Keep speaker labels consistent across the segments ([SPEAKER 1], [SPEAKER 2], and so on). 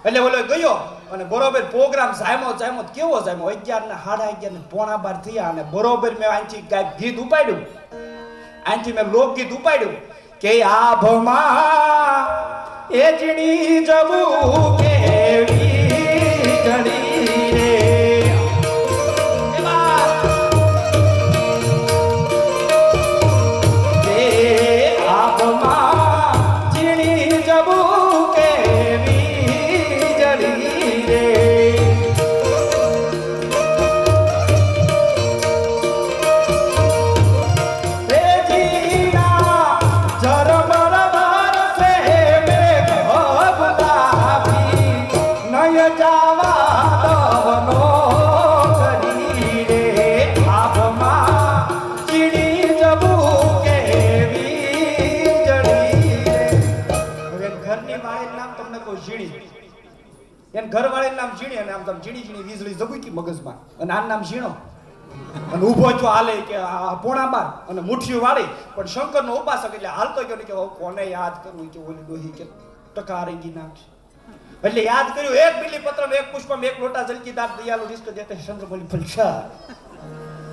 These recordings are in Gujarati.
[SPEAKER 1] એટલે ઓલો ગયો અને બરોબર પ્રોગ્રામ જામ્યો કેવો જામ્યો 11 ને 11:30 ને 11:15 થયા અને બરોબર મેં આંથી ગીત ઉપાડ્યું, આંથી મેં લોકગીત ઉપાડ્યું કે આભમાં એચડી જવું કેવી જડી રે ઘરવાળી નામ ઝીણી અને આમ તમ ઝીણી વીજળી જબુકી મગજમાં અને આનું નામ ઝીણો અને ઊભો છો હાલે કે 11:15 અને મુઠ્ઠીઓ વાળી પણ શંકરનો ઉપાસક એટલે હાલતો ગયો ને કે કોને યાદ કરવું કે ઓલી ડોહી કે ટકારેગી નામ છે એટલે યાદ કર્યું એક બિલી પત્રમ એક પુષ્પમ એક લોટા જલકી દાત દયાલુ રિસ્ક દેતે ચંદ્રમલી ફલછા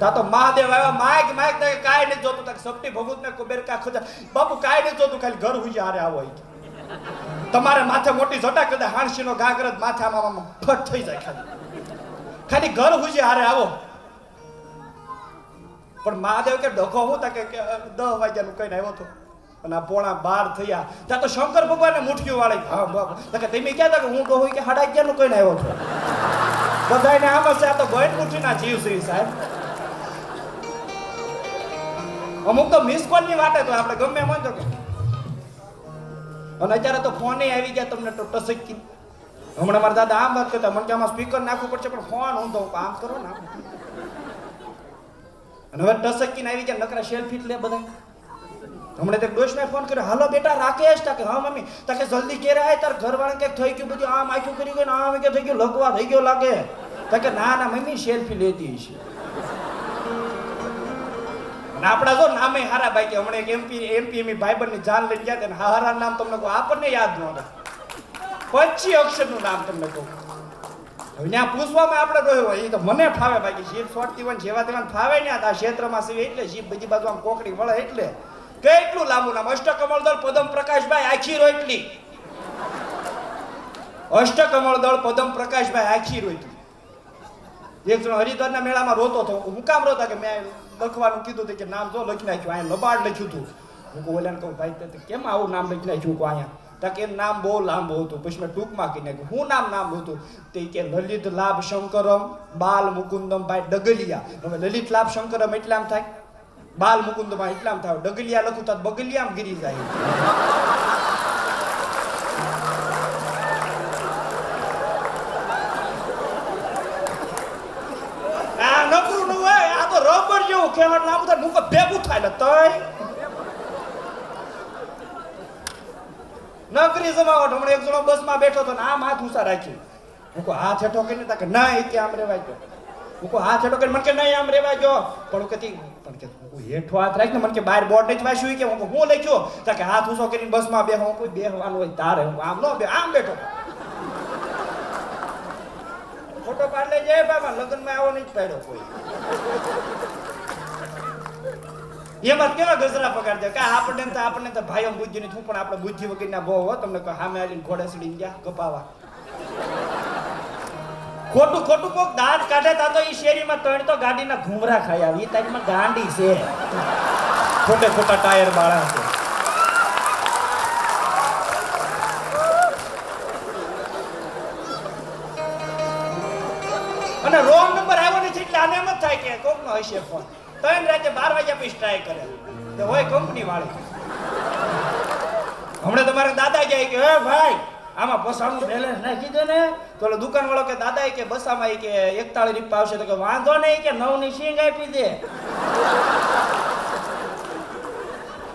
[SPEAKER 1] તા તો મહાદેવ આવ્યા માયક તકે કાઈ ન જોતું તક સપટી ભગુત ને કુબેર કા ખોજા બાપુ કાઈ ન જોતું ખાલી ઘર હુઈ હારે આવો તમારે માથે મોટી જટા કદા હાણસીનો ગાગરત માથે આમાં ફટ થઈ જાય ખાલી ઘર હુજી હારે આવો પણ મહાદેવ કે ડખો હું તકે 10 વાગ્યાનું કઈને આવ્યો તો અને 11:15 થયા ત્યાં તો શંકર ભગવાનને મુઠ્ઠીઓ વાળી હા બાપ તકે તમે ક્યાં કે હું તો હોય કે 11:30 નું કઈને આવ્યો છો બધાને આમ છે આ તો ગોઈન મુઠ્ઠીના જીવ શ્રી સાહેબ અમુક તો મિસ કોલ ની વાતે તો આપણે ગમે એમ તો કે અને અત્યારે તો ફોન આવી ગયા તમને તો ટસકી હમણાં મારા દાદા આમ વાત કરતા મને કે આમાં સ્પીકર નાખવું પડશે પણ ફોન હું તો કામ કરો ને અને હવે ટસકીને આવી ગયા નકરા સેલ્ફી લે બધા હમણાં તે ડોશને ફોન કર્યો હાલો બેટા રાકેશ તાકે હા મમ્મી તાકે જલ્દી કેરે આય તાર ઘરવાળાને કઈક થઈ ગયું બધું આમ આખું કરી ગયું આમ કે થઈ ગયું લગવા થઈ ગયો લાગે તાકે ના મમ્મી સેલ્ફી લેતી છે આપડા જો નામે હારા ભાઈ કે હમણે એક એમપી ભાઈબંધની જાન લઈને ગયા હતા હારા નામ તમને કહું આપણને યાદ ન રહે 25 અક્ષરનું નામ તમને કહું હવે ત્યાં પૂછવામાં આપણે રહ્યો હોય એ તો મને ફાવે બાકી જીભ છોડતી હોય જેવા તેવા ફાવે ને આ ક્ષેત્રમાં સીવે એટલે જીભ બીજી બાજુ આમ કોકડી વળે એટલે કેટલું લાંબુ નામ અષ્ટકમળદળ પદમ પ્રકાશભાઈ આખી રોટલી અષ્ટકમળદળ પદમ પ્રકાશભાઈ આખી રોટલી એક જણ હરિદ્વારના મેળામાં રોતો હતો હું કામ રોતા કે મેં લખવાનું કીધું કે નામ જો લખી નાખ્યું અહીંયા લબાડ લખ્યું હતું હું ઓલાને કહું ભાઈ કેમ આવું નામ લખી નાખ્યું અહીંયા તાકે એમ નામ બહુ લાંબુ હતું પછી મેં ટૂંકમાં કહી નાખ્યું હું નામ હતું તે કે લલિત લાભ શંકરમ બાલ મુકુંદમ ભાઈ ડગલિયા હવે લલિત લાભ શંકરમ એટલે આમ થાય બાલ મુકુંદમ એટલે આમ થાય ડગલિયા લખું તો બગલિયા આમ ગીરી જાય ખેલાડ નામ થાય મુક ભેગું થાય ને તોય નકરી જમાવટ હમણાં એક જણો બસમાં બેઠો તો આમ હાથ ઊંચા રાખ્યું હું કહું હાથ હેઠો કરીને તા કે ના એ કે આમ રેવાય ગયો હું કહું હાથ હેઠો કરીને મને કે નહીં આમ રેવાય ગયો પણ કે હેઠો હાથ રાખીને મને કે બહાર બોર્ડ નથી વાંચ્યું કે હું લખ્યો તા કે હાથ ઊંચો કરીને બસમાં બેહો કોઈ બેહવાનું હોય તારે હું આમ ન બે આમ બેઠો ફોટો પાડ લેજે બાબા લગ્નમાં આવો નહીં પાડ્યો કોઈ એમાં કેવા ગજરા પગાડે કે આપણને તો ભાઈઓ બુદ્ધિ નહીં પણ આપણે બુદ્ધિ વગરના બહુ હો તમને સામે આવીને ઘોડે ચડીને ગયા ગપાવા ખોટું કોક દાંત કાઢે તા તો ઈ શેરીમાં ત્રણ તો ગાડીના ઘુમરા ખાઈ આવી તારીમાં ગાંડી છે ખોટા ટાયર બાળા છે અને રોંગ નંબર આવ્યો નથી એટલે આને એમ જ થાય કે કોકનો હશે ફોન 3 રાતે 12 વાગ્યા પછી ટ્રાય કરે તો હોય કંપની વાળી હમણાં તમારા દાદા કહે કે હે ભાઈ આમાં બસાનું બેલેન્સ નાખી દે ને તો દુકાન વાળો કે દાદા કે બસામાં કે 41 રૂપિયા આવશે તો કે વાંધો નહીં કે 9 ની સિંગ આપી દે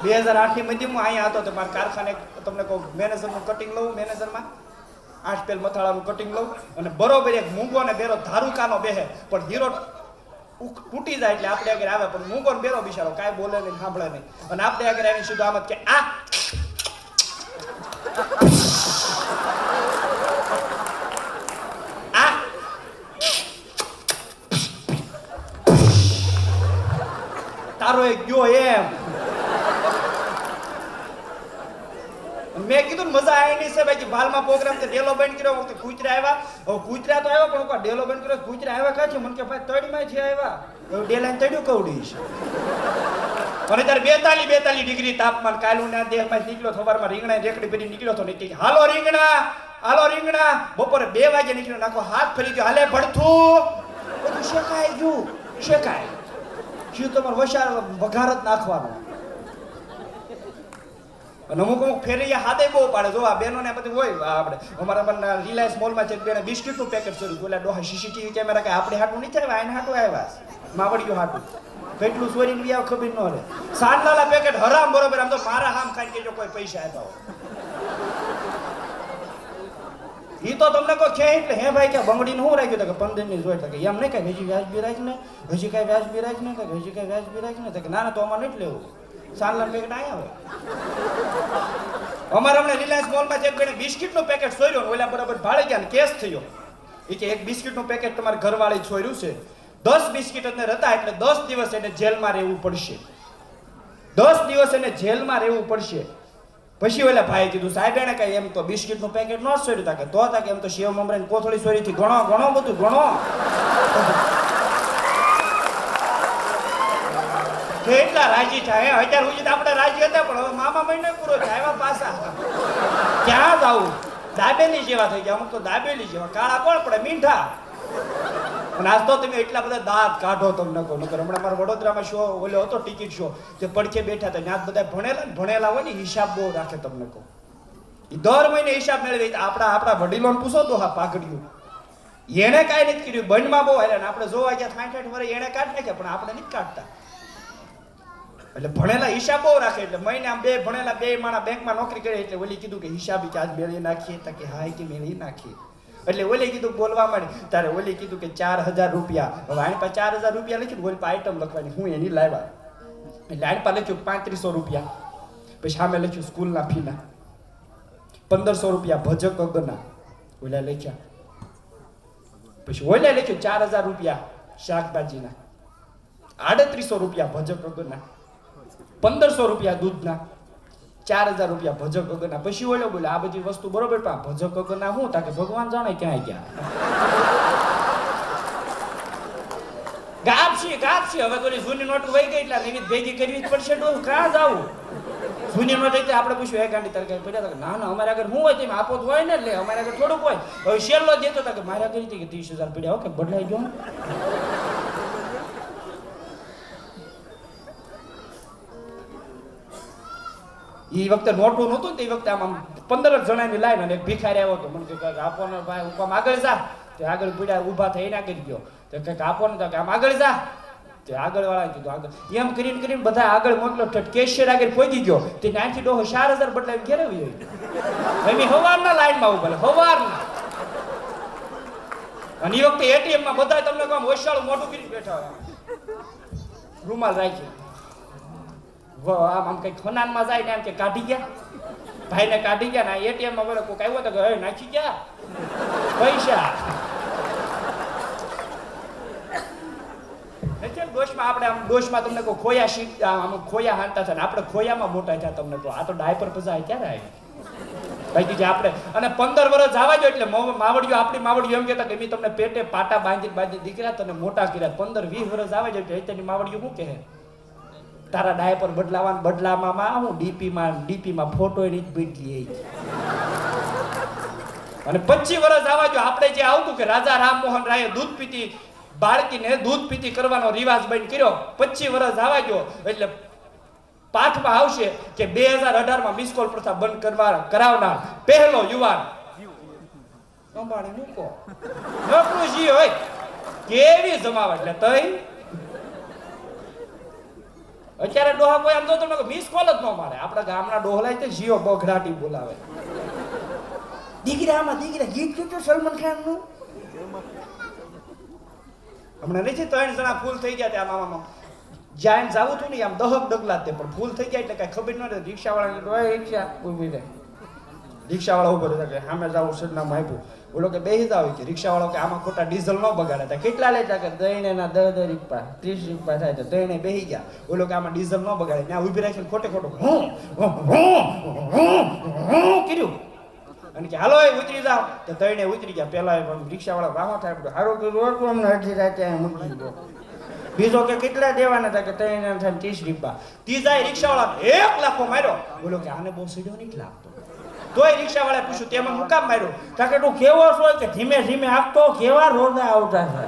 [SPEAKER 1] 2008 ની મધ્યમાં અહીંયા હતો તો મારા કારખાને તમને કહું મેનેજરનું કટિંગ લઉં મેનેજરમાં 8 પેલ મથાળાનું કટિંગ લઉં અને બરોબર એક મૂંગો ને બેરો ધારુકાનો બેહે પણ હીરો તૂટી જાય એટલે આપણે આગળ આવે પણ મૂંગો ને બેરો બિચારો કાંઈ બોલે નહીં સાંભળે નહીં અને આપણે આગળ આવીને સીધો આમ જ કે આ જો એમ. મેં કીધું ને મજા આવી નહીં છે ભાઈ ભાલમાં પ્રોગ્રામ તે ડેલો બંધ કર્યો વખતે કૂતરા આવ્યા. હવે કૂતરા તો આવ્યા પણ કોઈ ડેલો બંધ કર્યો કૂતરા આવ્યા કાં છે મને કે ભાઈ તળીમાં છે આવ્યા હવે ડેલાને તળ્યું કવડી છે. અને ત્યારે 42 ડિગ્રી તાપમાન કાલું ના દેહમાં નીકળ્યો સવારમાં રીંગણા રેકડી ભરી નીકળ્યો તો ને હાલો રીંગણા બપોરે 2 વાગે નીકળ્યો નાખો હાથ ફરી ગયો હાલે ભડથું બધું શેકાઈ ગયું શું તમારે વઘાર જ નાખવાનો. અને અમુક ફેરિયા હાથે બહુ પાડે જો આ બહેનો ને બધું હોય આપણે અમારા રિલાયન્સ મોલમાં છે બેને બિસ્કિટનું પેકેટ ચોર્યું બોલા ડોહા સીસીટીવી કેમેરા કે આપણે હાટું નહીં આવ્યા આને હાટું આવ્યા માવડિયું હાટું કેટલું ચોરીને બી ખબર ન રહે. સાંડલાલા પેકેટ હરામ બરોબર આમ તો મારા હામ ખાઈને કેજો કોઈ પૈસા આપ્યા હોય ઈ તો તમને કોઈ છે એટલે હે ભાઈ કે બંગડીને શું રાખ્યું કે 15 ની જોઈ કે એમ નહીં કે હજી વ્યાજબી રાખ ને હજી કઈ વ્યાજબી રાખ ને ના તો અમારે નથી લેવું સાંડલાનું પેકેટ આયા હોય. અમારે હમણાં રિલાયન્સ મોલમાં એક બેને બિસ્કિટનું પેકેટ ચોર્યું ઓલા બરાબર ભાડે ગયા ને કેસ થયો. એ કે એક બિસ્કિટનું પેકેટ તમારે ઘરવાળી ચોર્યું છે 10 બિસ્કિટ અંદર હતા એટલે 10 દિવસ એને જેલમાં રહેવું પડશે. 10 દિવસ એને જેલમાં રહેવું પડશે. પછી ઓલા ભાઈ કીધું સાહેબ એને કઈ એમ તો બિસ્કિટનું પેકેટ ન ચોર્યું તા કે તો હતા કે એમ તો શિવ મમરાની કોથળી ચોરી થી ઘણો બધું ઘણો કેટલા રાજી થાય અત્યાર સુધી આપણે રાજી હતા પણ હવે મામા મહિને પૂરો થાય એવા પાછા ક્યાં જાવું દાબેલી જેવા થઈ ગયા અમુક તો દાબેલી જેવા કાળા કોણ પડે મીઠા. અને આજ તો તમે એટલા બધા દાંત કાઢો તમને કહો નકર હમણાં મારા વડોદરામાં શો ઓલો હતો ટિકિટ શો તે પડખે બેઠા હતા ત્યાં બધા ભણેલા હોય ને હિસાબ બહુ રાખે તમને કહો એ દર મહિને હિસાબ મેળવી આપણા વડીલોને પૂછો તો હા પાઘડ્યું એને કાંઈ નથી કર્યું બંધમાં બહુ હાલ્યા આપણે જોવા ગયા 60 વર્ષ એને કાઢ નાખ્યા પણ આપણે નથી કાઢતા. એટલે ભણેલા હિસાબ બહુ રાખે એટલે મહિને આમ બે ભણેલા બે માણા બેંકમાં નોકરી કરે એટલે ઓલી કીધું કે હિસાબ કે આજ મેળવી નાખીએ તો કે હા કે મેળવી નાખીએ એટલે ઓલી કીધું બોલવા માંડી ત્યારે ઓલી કીધું કે 4000 રૂપિયા હવે આની પાસે 4000 રૂપિયા લખ્યું ઓલી પાસે આઈટમ લખવાની હું એની લાવ્યા એટલે આની પાસે લખ્યું 3500 રૂપિયા પછી સામે લખ્યું સ્કૂલના ફીના 1500 રૂપિયા ભજક અગના ઓલા લખ્યા પછી ઓલા લખ્યું 4000 રૂપિયા શાકભાજીના 3800 રૂપિયા ભજક અગના 1500 રૂપિયા દૂધના 4000 રૂપિયા ભજક અગના પછી ઓલો બોલે આ બધી વસ્તુ બરોબર પણ ભજક અગના શું તા કે ભગવાન જાણે ક્યાં ગયા ગાપસી હવે તો જૂની નોટ વહી ગઈ એટલે નિમિત ભેગી કરવી જ પડશે તો ક્યાં જાવું જૂની નોટ એટલે આપણે પૂછ્યું એ ગાંડી તરકારી પડ્યા ના અમારે આગળ શું હોય તેમ આપો તો હોય ને એટલે અમારે આગળ થોડુંક હોય હવે શેરલો દેતો હતા કે મારે આગળ કે 30000 પડ્યા ઓકે બદલાઈ ગયો એ વખતે નોટું નહોતું ને એ વખતે આમ 15 જણાની લાઈન અને એક ભિખારી આવ્યો હતો મને કે આપો ને ભાઈ ઉપમ આગળ જા તે આગળ પીડા ઊભા થઈને આગળ ગયો તો કંઈક આપો ને તો કે આમ આગળ જા તે આગળ વાળા કીધું આગળ એમ કરીને બધા આગળ મોકલો કેશિયર આગળ પહોંચી ગયો તે નાથી ડોહો 4000 બદલાવી ઘેર આવી એમ હવારના લાઈનમાં ઉભા હવારના અને એ વખતે એટીએમ માં બધા તમને કામ હોશિયાળું મોટું કરી બેઠા હોય રૂમાલ રાખી આમ કઈ ખનાનમાં જાય ને એમ કે કાઢી ગયા ભાઈને કાઢી ગયા ને એટીએમ માં બોલે કોઈક આવ્યો તો કે નાખી ગયા પૈસા ડોશમાં આપણે આમ ડોશમાં તમને કોઈ ખોયા શીખ આમ ખોયા હાંતા છે ને આપણે ખોયામાં મોટા થયા તમને તો આ તો ડાયપર પજા ક્યારે આવી ભાઈ કે આપણે અને 15 વર્ષ જવા દો એટલે માવડિયો આપણી માવડિયો એમ કહેતા કે મેં તમને પેટે પાટા બાંધી દીકરા તને મોટા કર્યા 15-20 વર્ષ આવે છે એટલે માવડિયો શું કહે તારા ડાયપર બદલામાં હું ડીપીમાં ફોટો એની જ બદલી અને 25 વર્ષ આવવા જો આપણે જે આવતું કે રાજા રામમોહન રાયે દૂધ પીતી બાળકીને દૂધ પીતી કરવાનો રિવાજ બંધ કર્યો 25 વર્ષ આવવા જો એટલે પાઠમાં આવશે કે 2018 માં મિસ કોલ પ્રથા બંધ કરાવનાર પહેલો યુવાન સંભાળી મૂકો નકરુજી હોય કેવી જમાવટ એટલે તઈ અત્યારે ડોહા કોઈ આમ તો તમને મિસ કોલ જ ન મારે આપણા ગામના ડોહલાય તે જીઓ બઘડાટી બોલાવે દીકરા ગીત કીધું સલમાન ખાન નું હમણાં નથી 3 જણા ફૂલ થઈ ગયા ત્યાં મામા જાઈન જાવું હતું ને આમ દહક ડગલા તે પણ ફૂલ થઈ ગયા એટલે કઈ ખબર ન રહે રિક્ષા વાળા રિક્ષા ઉભી રહે રિક્ષાવાળા ઉભો રહેતા કે સામે જાવું સરનામું આપ્યું. બોલો કે બેસી જાવ કે રિક્ષાવાળો કે આમાં ખોટા ડીઝલ ન બગાડે. તા કેટલા લેતા કે દઈને ના 10 રૂપિયા 30 રૂપિયા થાય તો દઈને બેસી ગયા. બોલો કે આમાં ડીઝલ ન બગાડે. ત્યાં ઊભી રાખીને ખોટે ખોટું કર્યું અને કે હાલો એ ઉતરી જાવ. તો દઈને ઉતરી ગયા. પેલા રિક્ષાવાળા વાહો થાય હારો રોડ અમને અડધી રાતે મૂકી દો. બીજો કે કેટલા દેવાના હતા કે 30 રૂપિયા. ત્રીજા રિક્ષાવાળા 1 લાખો માર્યો. બોલો કે આને બહુ સીધો નહીં લાગતો. તોય રિક્ષાવાળાએ પૂછ્યું તેમાં હું કામ માર્યો? કારણ કે તું કેવો છો કે ધીમે ધીમે આપતો કેવા રોડા આવતા છે.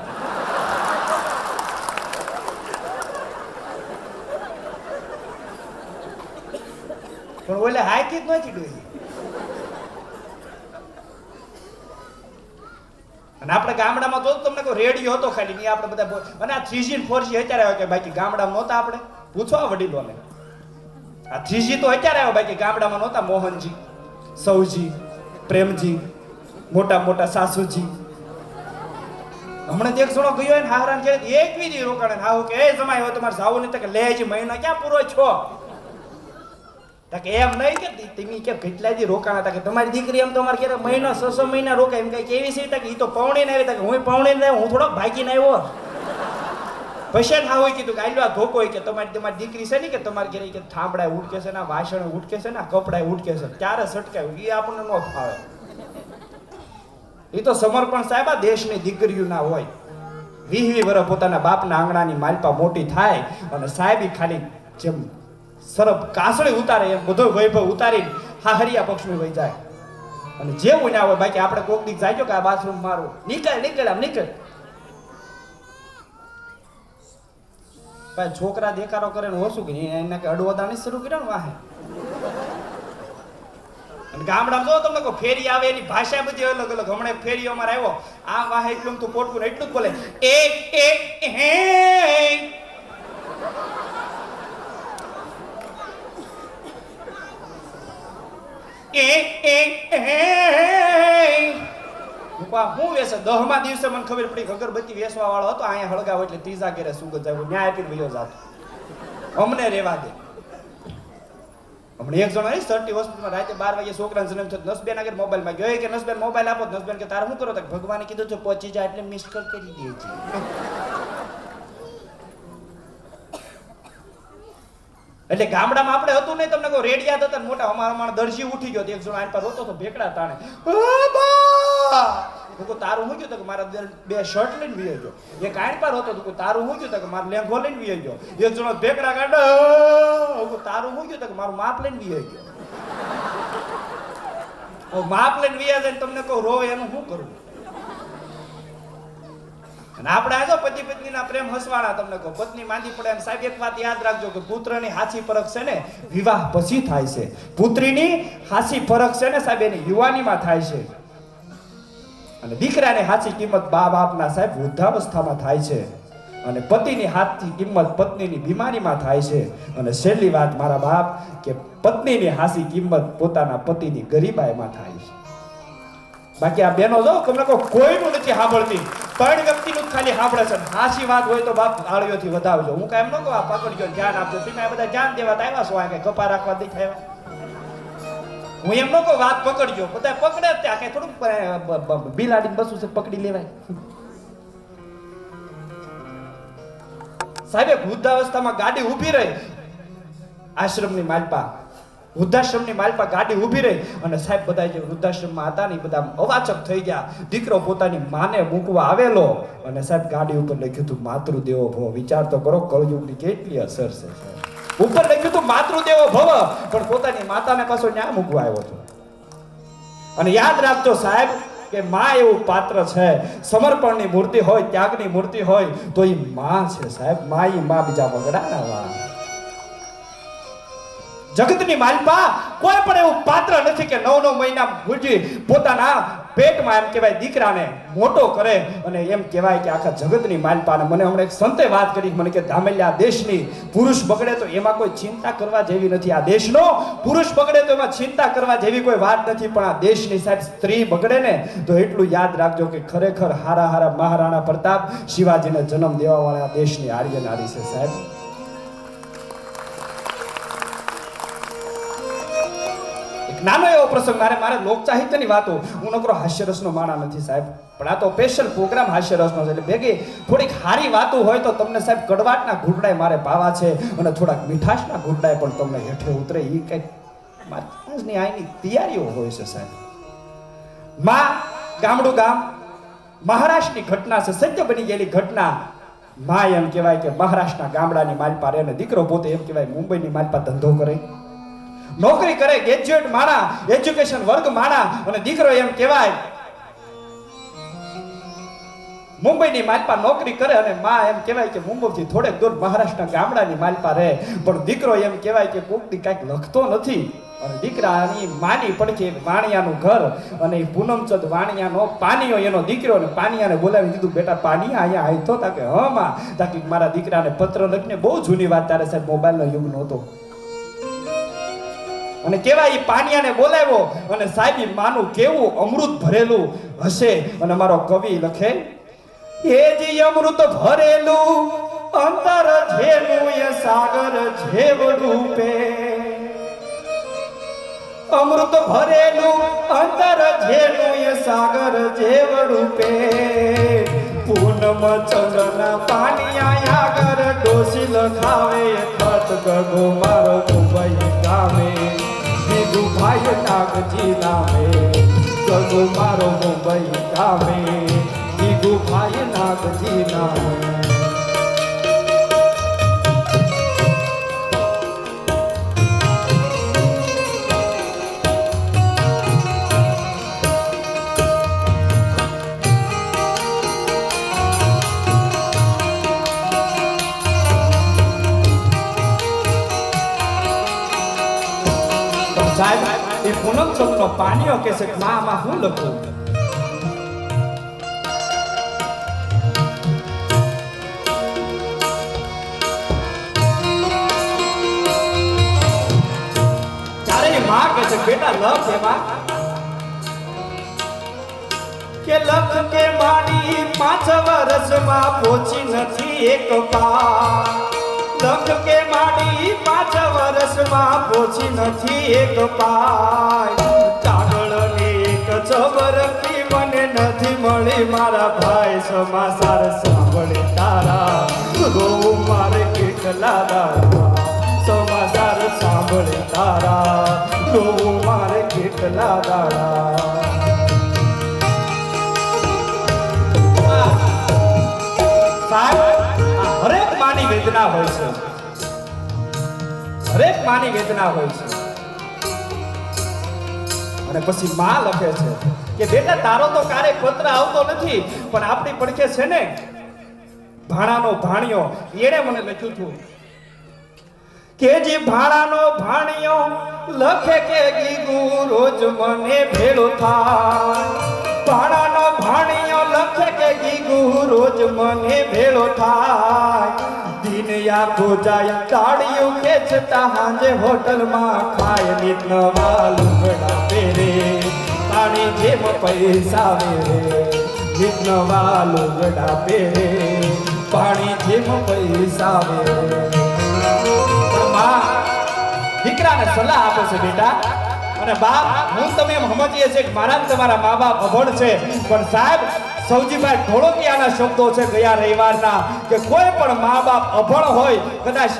[SPEAKER 1] પણ ઓલે હાઈથી જ નથી ડોઈ. અને આપણે ગામડામાં તો તમને કોઈ રેડિયો હતો ખાલી નહીં આપણે બધા. અને આ 3G ને 4G અત્યારે આવ્યો કે બાકી ગામડામાં નહોતા. આપણે પૂછો આ વડીલોને. આ 3G તો અત્યારે આવ્યો બાકી ગામડામાં નહોતા. મોહનજી, સૌજી, પ્રેમજી, મોટા મોટા સાસુજી. હમણાં એક જણો ગયો ને હારાન કે એક વીધી રોકાણે હાવ કે એ જમાય હોય તમારે જાવું નહીં. કે લે હજી મહિનો ક્યાં પૂરો છો? કે એમ નહીં કે તમે કે કેટલા દી રોકાણા હતા કે તમારી દીકરી એમ તમારે કે મહિનો 6 મહિના રોકાય એમ કઈ કેવી છે કે એ તો પૌણીને આવી હતા કે હું પૌણીને આવ્યો, હું થોડોક ભાગીને આવ્યો. પછી હા હોય કીધું કે આલ્યો આ ધોકો હોય કે તમારી દીકરી છે ને કે તમારે ઘરે કે થાંભળાએ ઉઠકે છે ને વાસણે ઉઠકે છે ને કપડાએ ઉઠકે છે ક્યારે સટકાયું એ આપણને ન ફાવે. એ તો સમર્પણ સાહેબ આ દેશની દીકરીઓ ના હોય. 20 વર્ષ પોતાના બાપના આંગણાની માલપા મોટી થાય અને સાહેબ ખાલી જેમ સરબ કાસળી ઉતારે એમ બધો વૈભવ ઉતારી હાહરિયા પક્ષમાં વહી જાય. અને જેવું ના હોય બાકી આપણે કોક દી જાય કે આ બાથરૂમ મારું નીકળ આમ નીકળ. ભાઈ છોકરા દેખાડો કરે ને ઓછું કે એના કે અડવદાણી શરૂ કર્યો ને વાહે. અને ગામડામાં જો તમને કોઈ ફેરી આવે એની ભાષા બધી અલગ અલગ. હમણાં ફેરીઓ અમારે આવ્યો આ વાહે એટલું તું પોટકું એટલું જ બોલે હું વેસે 10મા દિવસે મને ખબર પડી અગરબત્તી વેસવા વાળો હતો. અહીંયા હળગાવ એટલે ત્રીજા ઘેરે સુગત જાય ન્યાય આપીને વયો જાતો. અમને રેવા દે. હમણાં એક જણો સર્ટી હોસ્પિટલમાં રાતે 12 વાગે છોકરાને જન્મ થયો. નસબેન આગળ મોબાઈલમાં ગયો કે નસબેન મોબાઈલ આપો. નસબેન કે તારે શું કરો? ભગવાને કીધું છે પહોંચી જાય એટલે મિસ કોલ કરી દે છે. એટલે ગામડામાં આપણે હતું નહીં તમને કોઈ રેડિયા હતા મોટા. અમારા દરજી ઉઠી ગયો. એક જણો આની પર રોતો તો ભેકડા તાણે તારું હું ગયું કે મારા 2 શર્ટ લઈને વી ગયો. એક આણ પર હતો તો તારું હું ગયું કે મારો લેંઘો લઈને વી ગયો. એક જણો ભેકડા કાઢો તારું હું ગયું કે મારું માપ લઈને વી ગયો. માપ લઈને વી જાય તમને કહું રોવે એનું શું કરવું? અને આપણે આજો પતિ પત્નીના પ્રેમ હસવાના. તમને કહો પત્ની માંદી પડે. અને સાહેબ એક વાત યાદ રાખજો કે પુત્રની હાચી પરખ છે ને વિવાહ પછી થાય છે. પુત્રીની હાચી પરખ છે ને સાહેબ એની યુવાનીમાં થાય છે. અને દીકરાની હાચી કિંમત બાપના સાહેબ વૃદ્ધાવસ્થામાં થાય છે. અને પતિની હાચી કિંમત પત્નીની બીમારીમાં થાય છે. અને છેલ્લી વાત મારા બાપ કે પત્નીની હાચી કિંમત પોતાના પતિની ગરીબાઈમાં થાય છે. બાકી આ બેનો જો તમને કોઈનું નથી સાંભળતી. 3 વ્યક્તિનું ખાલી સાંભળે છે. હાચી વાત હોય તો બાપ આળીઓથી વધાવજો. હું કાંઈ એમ ન કહું આ પકડજો ધ્યાન આપજો. તમે બધા ધ્યાન દેવા આવ્યા છો કે કપા રાખવા દેખાય. હું એમ ન કહું વાત પકડજો. બધા પકડે ત્યાં કઈ થોડુંક બિલાડીને બસું છે પકડી લેવાય. સાહેબ વૃદ્ધાવસ્થામાં ગાડી ઊભી રહી આશ્રમની માલપા. વૃદ્ધાશ્રમની માલપા ગાડી ઊભી રહી અને સાહેબ બધા જે વૃદ્ધાશ્રમમાં હતા ને બધા અવાચક થઈ ગયા. દીકરો પોતાની માને મૂકવા આવેલો અને સાહેબ ગાડી ઉપર લખ્યું હતું માતૃદેવો ભવ. વિચાર તો કરો કળયુગની કેટલી અસર છે. ઉપર લખ્યું હતું માતૃદેવો ભવ પણ પોતાની માતાને પાછો ન્યા મૂકવા આવ્યો હતો. અને યાદ રાખજો સાહેબ કે માં એવું પાત્ર છે. સમર્પણની મૂર્તિ હોય ત્યાગની મૂર્તિ હોય તો એ માં છે સાહેબ. માં ઈ માં બીજા વગડાના વા. જગતની માલપા કોઈ પણ એવું પાત્ર નથી કે 9 મહિના ગુજી પોતાના પેટમાં એમ કહેવાય દીકરાને મોટો કરે અને એમ કહેવાય કે આખા જગતની માલપા. મને હમણાં એક સંતે વાત કરી મને કે ધામેલિયા દેશની પુરુષ બગડે તો એમાં કોઈ ચિંતા કરવા જેવી નથી. આ દેશનો પુરુષ બગડે તો એમાં ચિંતા કરવા જેવી કોઈ વાત નથી. પણ આ દેશની સાહેબ સ્ત્રી બગડે ને તો એટલું યાદ રાખજો કે ખરેખર હારા હારા મહારાણા પ્રતાપ શિવાજીને જન્મ દેવા વાળા દેશની આર્ય નારી છે સાહેબ. નાનો એવો પ્રસંગ મારે લોક સાહિત્યની વાતો, હું નકરો હાસ્યરસનો માણા નથી સાહેબ, પણ આ તો સ્પેશિયલ પ્રોગ્રામ હાસ્યરસનો છે એટલે ભેગી થોડીક સારી વાતો હોય તો તમને સાહેબ કડવાટના ઘૂંટડાય મારે પાવા છે અને થોડાક મીઠાશના ઘૂંટડાય પણ તમને હેઠે ઉતરે એ કંઈક આજની આની તૈયારીઓ હોય છે સાહેબ. માં ગામડું ગામ મહારાષ્ટ્રની ઘટના છે, સત્ય બની ગયેલી ઘટના. માં એમ કહેવાય કે મહારાષ્ટ્રના ગામડાની માલપા રહે અને દીકરો પોતે એમ કહેવાય મુંબઈની માલપા ધંધો કરે, નોકરી કરે, ગ્રેજ્યુએટ માણા, એજ્યુકેશન વર્ગ માણા, અને દીકરો એમ કહેવાય મુંબઈની માલપા નોકરી કરે અને માં એમ કહેવાય કે મુંબઈથી થોડેક દૂર મહારાષ્ટ્રના ગામડાની માલપા રહે. પણ દીકરો એમ કહેવાય કે કોકથી કાંઈક લખતો નથી અને દીકરાની માની પડખે વાણિયાનું ઘર અને પૂનમચંદ વાણિયાનો પાનીયો એનો દીકરો, ને પાનીયાને બોલાવી દીધું, બેટા પાનીયા અહીંયા આવી તો તાકે હ માં, તાકી મારા દીકરાને પત્ર લખને. બહુ જૂની વાત, તારે સાહેબ મોબાઈલનો યુગ નહોતો. અને કેવાય પાનિયાને બોલાવ્યો અને સાહેબ માનું કેવું અમૃત ભરેલું હશે. અને મારો કવિ લખે, એ જી અમૃત ભરેલું અંતર જેનું એ સાગર જેવડું પે, અમૃત ભરેલું અંતર જેનું એ સાગર જેવડું પે, પૂનમ ચંદ્રના પાનિયા આગળ ડોસી લખાવે, ખત ગગો મારો મુંબઈ ગામે, દીધું ભાઈ નાગજી નામે, ગગો મારો મુંબઈ ગામે, દીધું ભાઈ નાગજી નામે. સાહેબ એ પૂનમચંદનો પાનીયો કે છે, માં હું લખું? ત્યારે એ માં કે છે, બેટા લખ એમાં કે લખ કે માડી 5 વર્ષમાં પહોંચી નથી એક પાર, લખ કે માડી 5 વર્ષમાં પહોંચી નથી એક પાય, કાગળને એક ચબરકી મને નથી મળી, મારા ભાઈ સમાચાર સાંભળે તારા, રોવું મારે કેટલા દાડા, સમાચાર સાંભળે તારા, રોવું મારે કેટલા દાડા. હરેક માની વેદના હોય છે, હરેક માની વેદના હોય છે. અને પછી માં લખે છે કે બેટા તારો તો કારે પત્ર આવતો નથી, પણ આપણી પડખે છે ને ભાણાનો ભાણિયો, એણે મને લખ્યું હતું કે જે ભાણાનો ભાણિયો લખે કે ગીગુ રોજ મને ભેળો થાય, ભાણાનો ભાણિયો લખે કે ગીગુ રોજ મને ભેળો થાય, દિન આખો જાય તાળીયું ખેંચતા હાંજે હોટલમાં ખાય, નીત નવા લુગડા પહેરે, પાણી જેમ પૈસા વેરે, નીત નવા લુગડા પહેરે, પાણી જેમ પૈસા વેરે. માં દીકરાને સલાહ આપે છે, બેટા અને બાપ હું તમે એમ સમજીએ છે કે મારા તમારા મા બાપ અભણ છે, પણ સાહેબ સૌજીભાઈ ઢોળકિયાના શબ્દો છે ગયા રવિવારના કે કોઈ પણ મા બાપ અભણ હોય, કદાચ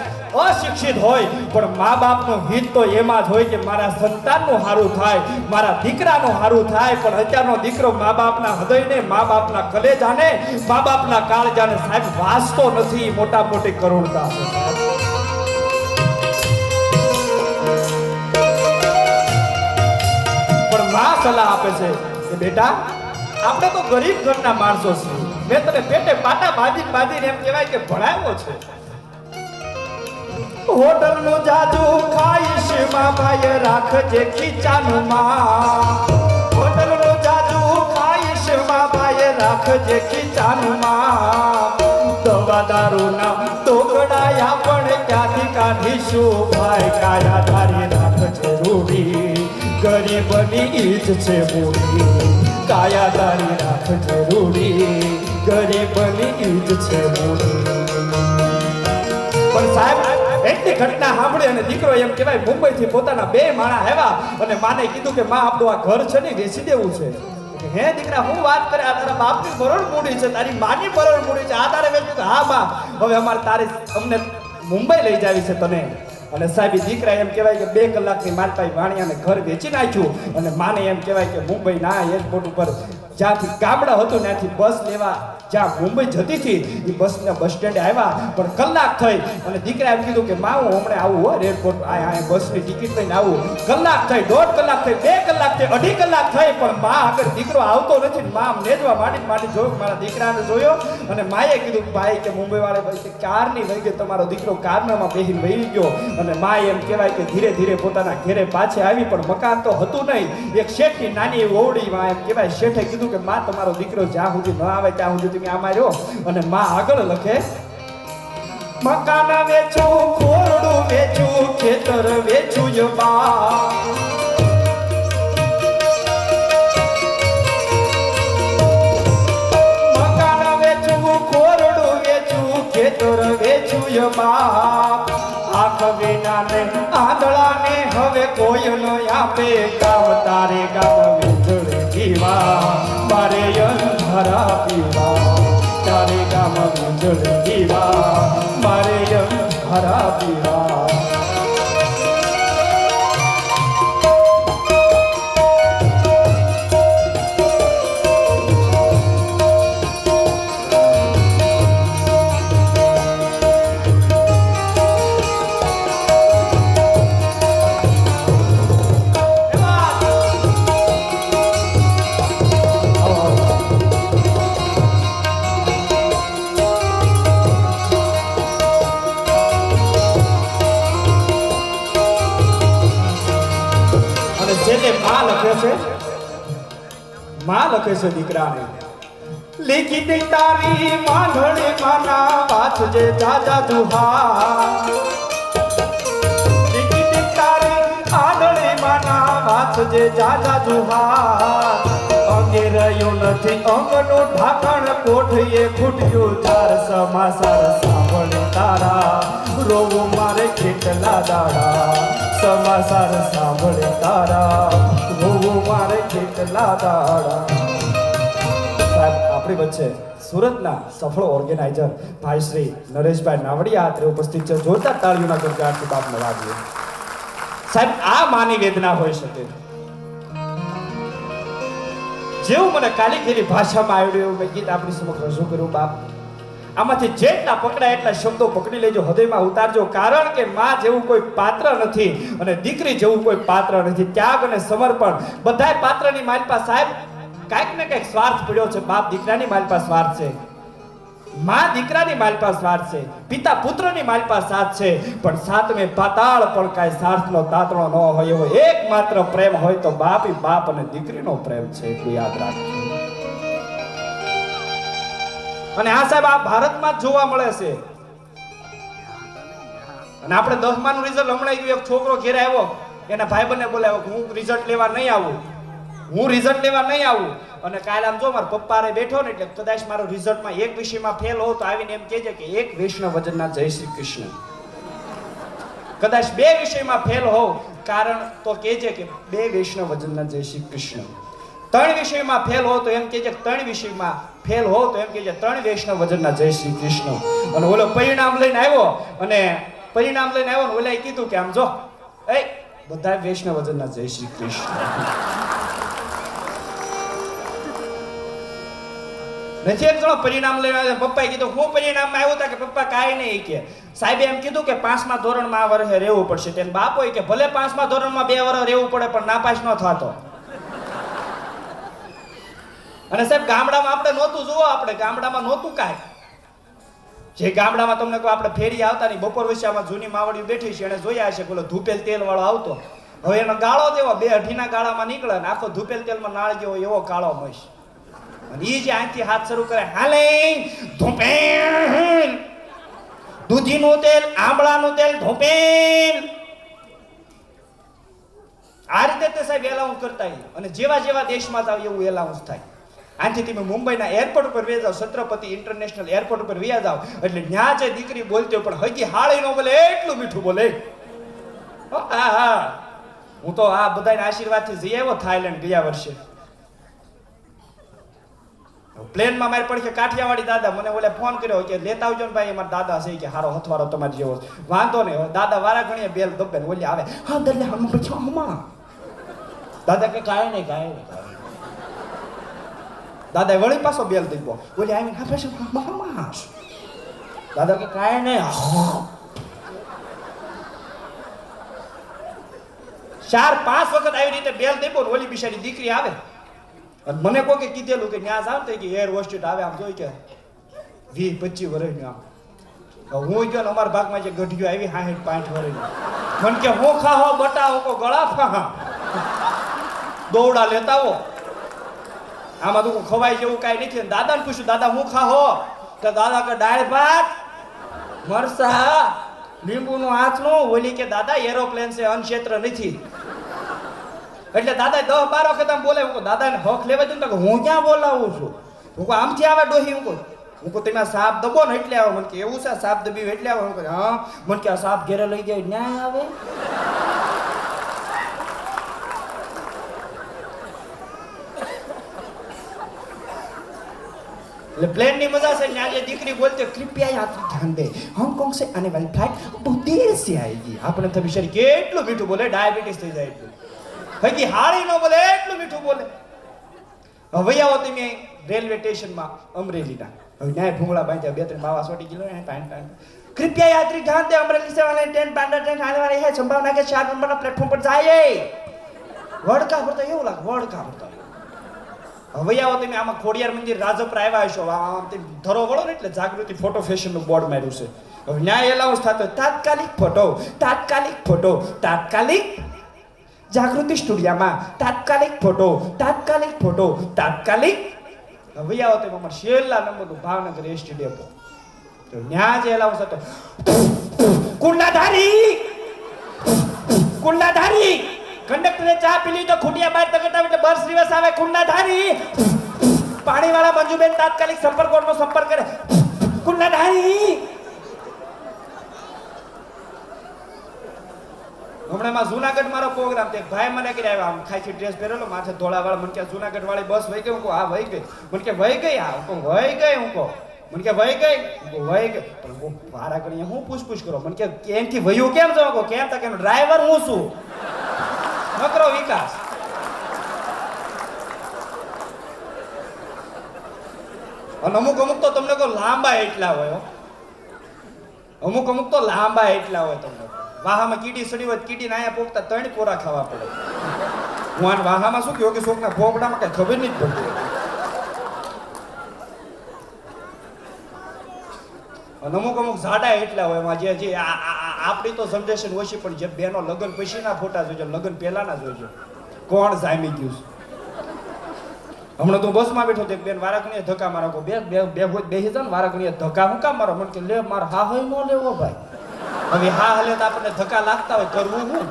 [SPEAKER 1] અશિક્ષિત હોય, પણ મા બાપનું હિત તો એમાં જ હોય કે મારા સંતાનનું સારું થાય, મારા દીકરાનું સારું થાય. પણ અત્યારનો દીકરો મા બાપના હૃદયને, મા બાપના કલેજાને, મા બાપના કાળજાને સાહેબ વાસતો નથી. મોટા મોટી કરુણતા છે. પણ માં સલાહ આપે છે કે બેટા આપણે તો ગરીબ ઘરના માણસો છીએ, મેં તને પેટે પાટા બાંધીને એમ કહેવાય કે ભણાવ્યો છે. હોટલનું જાજુ ખાઈશ માં ભાઈ રાખજે ખીચાનું માં, હોટલનું જાજુ ખાઈશ માં ભાઈ રાખજે ખીચાનું માં, દવા દારૂના ટોકડાયા પણ ક્યાંથી કાઢીશું ભાઈ, કાયા ધારી રાખજે રૂડી, ગરીબની ઈજ છે મૂડી, કાયા ધારી રાખજે રૂડી, ગરીબની ઈજ છે મૂડી. પણ સાહેબ એટલી ઘટના સાંભળી અને દીકરો એમ કહેવાય મુંબઈથી પોતાના 2 માણા આવ્યા અને માને કીધું કે માં આપણું આ ઘર છે ને વેચી દેવું છે. હે દીકરા હું વાત કરે, આ તારા બાપની બરોડ મૂડી છે, તારી માની બરોડ મૂડી છે, આ તારે વેચ્યું કે હા બા હવે અમારે તારે અમને મુંબઈ લઈ જાવી છે તને. અને સાહેબ દીકરા એમ કહેવાય કે 2 કલાકની માલપાઈ વાણિયાને ઘર વેચી નાખ્યું અને માને એમ કહેવાય કે મુંબઈ ના એરપોર્ટ ઉપર જ્યાંથી ગામડા હતું ત્યાંથી બસ લેવા જ્યાં મુંબઈ જતી હતી એ બસના બસ સ્ટેન્ડે આવ્યા. પણ કલાક થઈ અને દીકરા એમ કીધું કે માં હું હમણાં આવું હો એરપોર્ટ આ બસની ટિકિટ લઈને આવું. કલાક થઈ, 1.5 કલાક થઈ, 2 કલાક થઈ, 2.5 કલાક થઈ પણ માં આગળ દીકરો આવતો નથી. માં નેજવા માંડી જોયું, મારા દીકરાને જોયો અને માએ કીધું ભાઈ કે મુંબઈ વાળે ભાઈ કારની વહી ગઈ, તમારો દીકરો કારમાં બેસીને વહી ગયો. અને માં એમ કહેવાય કે ધીરે ધીરે પોતાના ઘરે પાછી આવી પણ મકાન તો હતું નહીં. એક શેઠની નાની ઓરડીમાં એમ કહેવાય શેઠે કીધું કે માં તમારો દીકરો જ્યાં સુધી ન આવે ત્યાં સુધી તમે આમાં રહ્યો. અને માં આગળ લખે મકાન વેચું, કોરડું વેચું, ખેતર વેચું ય બા. મકાન વેચું, કોરડું વેચું, ખેતર વેચું ય બા. આંખ વિનાને આંધળાને હવે કોઈ ન આપે ગામ, તારે ગામ વીજળી દીવા મારે અંધારા પીવા, તારે ગામ વીજળી દીવા મારે અંધારા પીવા. માં લખે છે દીકરાને લીખી દે તારી માંઢણે માના વાંચજે જાજા દુહા. લીખી દે તારી આંધણે માના વાંચજે જાજા દુહા. અંગે રહ્યો નથી અંગનું ઢાંકણ, કોઠીએ ખૂટ્યું ચાર સમાચાર સાંભળે તારા રોવું મારે કેટલા દાડા. સમાચાર સાંભળે તારા રોવું મારે કેટલા દાડા. સાહેબ આપણી વચ્ચે સુરતના સફળ ઓર્ગેનાઇઝર ભાઈ શ્રી નરેશભાઈ નાવડિયા અત્રે ઉપસ્થિત છે. જોરદાર તાળીઓના ગણગણાટથી બાપને વાગીએ. સાહેબ આ માની વેદના હોઈ શકે. જેવું મને કાલીખેરી ભાષામાં આવડ્યું એવું મેં ગીત આપણી સમક્ષ રજૂ કર્યું. બાપ આમાંથી જેટલા પકડાય એટલા શબ્દો પકડી લેજો, હૃદયમાં ઉતારજો. કારણ કે માં જેવું કોઈ પાત્ર નથી અને દીકરી જેવું કોઈ પાત્ર નથી. ત્યાગ અને સમર્પણ બધાય પાત્રની મારી પાસે સાહેબ કાંઈક ને કાંઈક સ્વાર્થ પડ્યો છે. બાપ દીકરાની મારી પાસે સ્વાર્થ છે, માં દીકરાની મારી પાસે સ્વાર્થ છે, પિતા પુત્રની મારી પાસે સાથ છે. પણ સાતમે પાતાળ પણ કાંઈ સ્વાર્થનો તાતણો ન હોય એવો એકમાત્ર પ્રેમ હોય તો બાપ અને દીકરીનો પ્રેમ છે. એટલું યાદ રાખજો. અને આ સાહેબ આ ભારતમાં જ જોવા મળે છે. અને આપણે 10માનું રિઝલ્ટ હમણાં ગયું, એક છોકરો ઘેર આવ્યો, એના ભાઈબંધને બોલાવ્યો હું રિઝલ્ટ લેવા નહીં આવું, હું રિઝલ્ટ લેવા નહીં આવું. અને કાલે આમ જો મારા પપ્પા રે બેઠો ને એટલે કદાચ મારો રિઝલ્ટમાં એક વિષયમાં ફેલ હોવ તો આવીને એમ કહેજે કે એક વૈષ્ણવ વજનના જય શ્રી કૃષ્ણ. કદાચ 2 વિષયમાં ફેલ હોવ કારણ તો કહેજે કે 2 વૈષ્ણવ વજનના જય શ્રી કૃષ્ણ. 3 વિષયમાં ફેલ હો તો એમ કહેજે 3 વિષયમાં ફેલ હો તો એમ કહેજે 3 વૈષ્ણવ વજનના જય શ્રી કૃષ્ણ. અને ઓલો પરિણામ લઈને આવ્યો અને પરિણામ લઈને આવ્યો ને ઓલાએ કીધું કે આમ જો એ બધા વૈષ્ણવ વજનના જય શ્રી કૃષ્ણ. નથી એક જણો પરિણામ લઈને આવ્યો, પપ્પાએ કીધું હું પરિણામમાં આવ્યો હતા કે પપ્પા કાંઈ નહીં કે સાહેબે એમ કીધું કે 5મા ધોરણમાં આ વર્ષે રહેવું પડશે. તેને બાપ હોય કે ભલે 5મા ધોરણમાં 2 વર્ષ રહેવું પડે પણ નાપાસ ન થતો. અને સાહેબ ગામડામાં આપણે નહોતું જુઓ, આપણે ગામડામાં નહોતું કાંઈ. જે ગામડામાં તમને કોઈ આપણે ફેરી આવતા નહીં, બપોર વચ્ચેમાં જૂની માવડી બેઠી છે એને જોયા હશે, પેલો ધૂપેલ તેલ વાળો આવતો. હવે એનો ગાળો દેવો 2 અઢીના ગાળામાં નીકળે ને આખો ધૂપેલ તેલમાં નાળ જેવો એવો કાળો મહીશ. અને એ જે અહીંથી હાથ શરૂ કરે હાલે ધૂપેલ, દૂધીનું તેલ, આંબળાનું તેલ, ધૂપેલ. આ રીતે તે સાહેબ એલાઉન્સ કરતા. અને જેવા જેવા દેશમાં જાવ એવું એલાઉન્સ થાય. આથી તમે મુંબઈના એરપોર્ટ ઉપર વ્યા જાવ, છત્રપતિ ઇન્ટરનેશનલ એરપોર્ટ ઉપર વ્યા જાવ, એટલે ન્યા જે દીકરી બોલતી હોય પણ હજી હાળી નો બોલે એટલું મીઠું બોલે. હા, હું તો આ બધાના આશીર્વાદથી જઈ આવ્યો થાઈલેન્ડ ગયા વર્ષે. પ્લેનમાં મારી પડખે કાઠિયાવાડી દાદા મને ઓલે ફોન કર્યો કે લેતા આવજો ને ભાઈ, અમારા દાદા છે કે હારો હથવારો તમારી જેવો. વાંધો નહીં, દાદા વારા ઘણીએ બેલ દબે ને ઓલી આવે, હા દલ્લે હમ પછી હમા. દાદા કે કાંઈ નહીં. દાદા વળી પાછો બેલ દઈબો, ઓલી આવીને હા પછી હમા. દાદા કે કાંઈ નહીં. 4-5 વખત આવી રીતે બેલ દઈબો ને ઓલી બિચારી દીકરી આવે. અને મને કોઈ કીધેલું કે ત્યાં જાવ તો કે એર હોસ્ટેલ આવે, આમ જોઈ કે 20-25 વર્ષની આમ. હું ગયો ને અમારા ભાગમાં જે ગઢિયો આવી 60-65 વર્ષની, મને કે હું ખાહો બટાવો કો ગળા ફા દોડા લેતા હો. આમાં તો ખવાય જેવું કાંઈ નથી. દાદાને પૂછ્યું, દાદા હું ખાહો? તો દાદા કે દાળ ભાત મરસા લીંબુનું આંચનું. ઓલી કે દાદા એરોપ્લેન છે, અનક્ષેત્ર નથી. એટલે દાદા 10-12 વખત આમ બોલે. હું દાદાને હક લેવા દઉં તો હું ક્યાં બોલાવું છું? હું આમથી આવે ડોહી. હું તમે સાપ દબો ને એટલે આવે. મને કે એવું છે સાપ દબી એટલે આવે? હું હા. મને કે આ સાપ ઘેરે લઈ જાય ન્યાય આવે? એટલે પ્લેન ની મજા છે. ન્યા જે દીકરી બોલતી કૃપયા યાત્રી ધ્યાન દે, हांगकांग से आने वाली फ्लाइट बहुत देर से आएगी. આપણે તો બિચારી કેટલું મીઠું બોલે, ડાયાબિટીસ થઈ જાય એટલું. હજી હાળી નો બોલે એટલું મીઠું બોલે. હવે આવો તમે રેલવે સ્ટેશનમાં અમરેલીના. હવે ન્યાય ભૂંગળા બાંધ્યા 2-3 બાવા સોટી કિલો હે ટાઈમ. कृपया यात्री ध्यान दे, अमरेली से वाले ट्रेन पैंडर ट्रेन आने वाली है, संभावना के 4 नंबर प्लेटफॉर्म पर जाइए. વડકા ભરતા એવું લાગે, વડકા ભરતા. હવે આવો તમે આમાં ખોડિયાર મંદિર રાજપરા આવ્યા હશો, આમ તમે ધરો વળો ને એટલે જાગૃતિ ફોટો ફેશન નું બોર્ડ માર્યું છે. હવે ન્યાય એલાઉન્સ થતો તાત્કાલિક ફોટો, તાત્કાલિક ફોટો, તાત્કાલિક જાગૃતિ સ્ટુડિયોમાં તાત્કાલિક ફોટો, તાત્કાલિક ફોટો, તાત્કાલિક. હવે આવો તમે અમારા છેલ્લા નંબરનું ભાવનગર એસટી ડેપો. તો ન્યા જે એલાઉન્સ હતો કુંડાધારી કંડક્ટરે ચા પી લીધો, ખુટિયા બહાર તકતા એટલે બસ રિવર્સ આવે. કુંડાધારી પાણીવાળા મંજુબેન તાત્કાલિક સંપર્ક કોડનો સંપર્ક કરે. કુંડાધારી હમણાં જુનાગઢ મારો પ્રોગ્રામ તે ભાઈ મને કે આવ્યા, આમ ખાખી ડ્રેસ પહેરેલો, માથે ધોળા વાળા. મને કે જુનાગઢ વાળી બસ વહી ગઈ. હું કહું હા વહી ગઈ. મને કે વહી ગઈ? હા. હું કહું વહી ગઈ. હું કહું મને કે વહી ગઈ? વહી ગઈ. પણ વારા ઘડીએ હું પૂછ કરો. મને કે એમથી વહ્યું કેમ જાવ? કેમ તક એનો ડ્રાઈવર હું છું, નકરો વિકાસ. અને અમુક તો તમને કહો લાંબા એટલા હોય, અમુક તો લાંબા એટલા હોય. તમને વાહામાં કીડી સડી હોય, કીડી ના આયા પોકતા 3 કોરા ખાવા પડે. હું આ વાહામાં શું કહ્યું કે શોકના પોપડામાં કઈ ખબર નહીં પડતી. અને અમુક ઝાડા એટલા હોય એમાં જે આપણી તો જનરેશન ઓછી, પણ જે બેનો લગ્ન પછીના ફોટા જોજો, લગ્ન પહેલાના જોજો, કોણ જામી ગયું. હમણાં તો બસમાં બેઠો તો એક બેન વારાઘણીએ ધક્કા મારો. બેસી જાવ ને વારાઘણીએ ધક્કા હું કામ મારો? મને કે લે મારે હા હોય ન લેવો ભાઈ. હવે હા હલે તો આપણને ધક્કા લાગતા હોય, કરવું હું?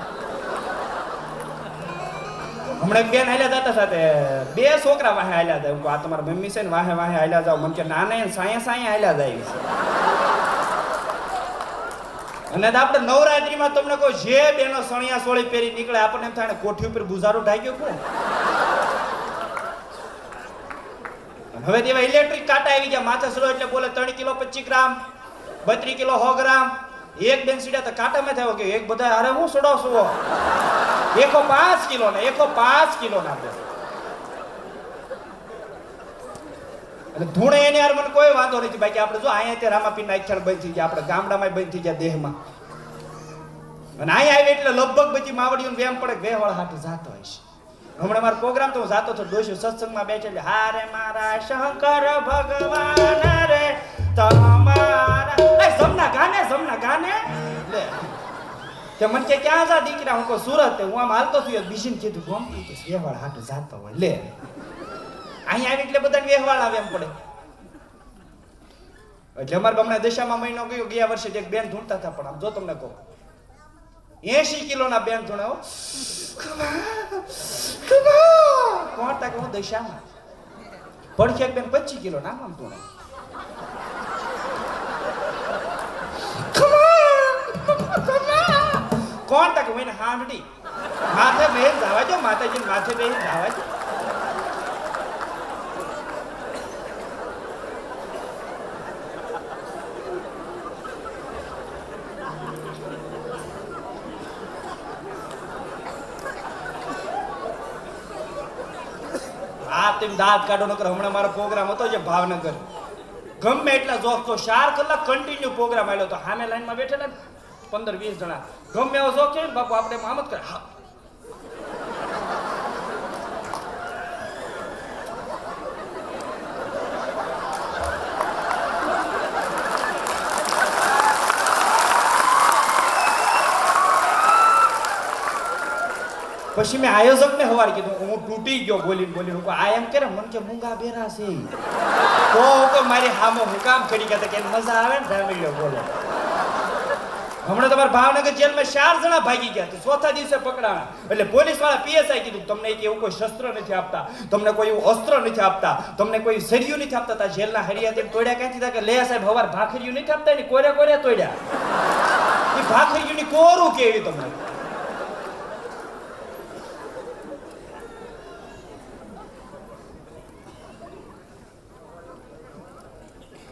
[SPEAKER 1] હમણાં બેન હાલ્યા જતા સાથે 2 છોકરા વાહે હાલ્યા જાય. આ તમારા મમ્મી છે ને વાહે હાલ્યા જાવ. મને કે ના ના સાયા હાલ્યા જાય. અને આપણે નવરાત્રીમાં તમને કહું, જે બેનો સણિયા સોળી પહેરી નીકળે આપણને એમ થાય કોઠી ઉપર ગુજારો ઢાગ્યો કોણ. હવે તેવા ઇલેક્ટ્રિક કાંટા આવી ગયા, માથે સડો એટલે બોલે 3 કિલો 25 ગ્રામ, 32 કિલો 100 ગ્રામ. એક બેન સીડા તો કાંટામાં થયો કે એક બધા અરે હું સડો 5 કિલો ને 5 કિલો ના આપે. એટલે ધૂણે એને યાર મને કોઈ વાંધો નથી. બાકી આપણે જો અહીંયા તે રામાપીર ના અક્ષર બંધ થઈ ગયા, આપણે ગામડામાં બંધ થઈ ગયા દેહમાં. અને અહીંયા આવી એટલે લગભગ બધી માવડીઓ વેમ પડે વેવાળ હાથે જાતો હોય છે. હમણાં મારો પ્રોગ્રામ તો હું જાતો હતો, ડોસ્યો સત્સંગમાં બેઠે એટલે હારે મારા શંકર ભગવાન રે તમારા જમના ગાને લે તે મને કે ક્યાં જા દીકરા? હું કહું સુરત. હું આમ હાલતો છું, બીજીને કીધું ગમતી કે વેવાળ હાથે જાતો હોય. લે અહીંયા આવી એટલે બધાને વેહવાળ આવે એમ પડે. એટલે અમારા ગામના દશામાં મહિનો ગયો, ગયા વર્ષે એક બેન ધૂણતા હતા. પણ આમ જો તમને કહું 80 કિલોના બેન ધૂણે હો. કોણ તા કે હું દશામાં ભડખે બેન 25 કિલો નામ આમ તું કોણ તક મને હાંડી માથે બેન જાવા જો માતાજી માથે બેન જાવા જો આ તેમ દાંત કાઢો નકર હમણાં મારો પ્રોગ્રામ હતો જે ભાવનગર ગમે એટલા જોક તો 4 કલાક કન્ટિન્યુ પ્રોગ્રામ આવેલો તો સામે લાઈનમાં બેઠેલા 15-20 જણા ગમે એવો જોક છે ને બાપુ આપણે આમ જ કરે હા પછી મેં આયોજકને હવાર કીધું હું તૂટી ગયો બોલીને હું આ એમ કરે મન કે મૂંગા બેરા છે તો મારી હામો હું કામ કરી ગયા કે મજા આવે ને ફેમિલી બોલે હમણાં તમારા ભાવનગર જેલમાં 4 જણા ભાગી ગયા ચોથા દિવસે પકડાણા એટલે પોલીસ વાળા પીએસઆઈ કીધું તમને એવું કોઈ શસ્ત્ર નથી આપતા તમને કોઈ એવું અસ્ત્ર નથી આપતા તમને કોઈ સરિયું નથી આપતા તા જેલના હરિયાથી તોડ્યા ક્યાંથી તા કે લે સાહેબ હવાર ભાખરીયું નથી આપતા ને કોરે તોડ્યા એ ભાખરીયુંની કોરું કેવી તમને